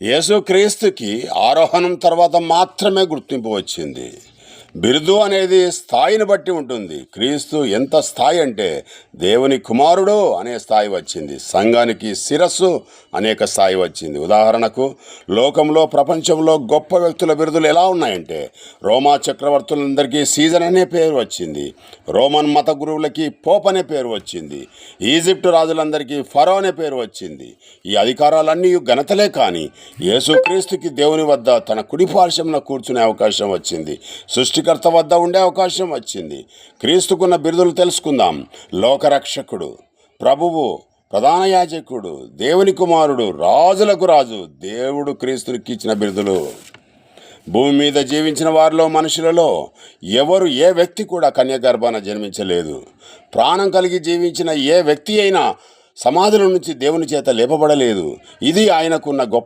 యేసుక్రీస్తుకి ఆరోహణం తర్వాత మాత్రమే గుర్తింపు వచ్చింది. బిరుదు అనేది స్థాయిని బట్టి ఉంటుంది. క్రీస్తు ఎంత స్థాయి అంటే దేవుని కుమారుడు అనే స్థాయి వచ్చింది. సంఘానికి శిరస్సు అనేక స్థాయి వచ్చింది. ఉదాహరణకు లోకంలో ప్రపంచంలో గొప్ప వ్యక్తుల బిరుదులు ఎలా ఉన్నాయంటే రోమా చక్రవర్తులందరికీ సీజన్ అనే పేరు వచ్చింది. రోమన్ మత గురువులకి పోప్ అనే పేరు వచ్చింది. ఈజిప్టు రాజులందరికీ ఫరో అనే పేరు వచ్చింది. ఈ అధికారాలన్నీ ఘనతలే కానీ యేసుక్రీస్తుకి దేవుని వద్ద తన కుడి పార్శ్వమున కూర్చునే అవకాశం వచ్చింది. సృష్టికర్త వద్ద ఉండే అవకాశం వచ్చింది. క్రీస్తుకున్న బిరుదులు తెలుసుకుందాం. లోకరక్షకుడు, ప్రభువు, ప్రధాన యాజకుడు, దేవుని కుమారుడు, రాజులకు రాజు. దేవుడు క్రీస్తునికి ఇచ్చిన బిరుదులు. భూమి మీద జీవించిన వారిలో మనుషులలో ఏ వ్యక్తి కూడా కన్యగర్భాన జన్మించలేదు. ప్రాణం కలిగి జీవించిన ఏ వ్యక్తి అయినా సమాధుల నుంచి దేవుని చేత లేపబడలేదు. ఇది ఆయనకున్న గొప్ప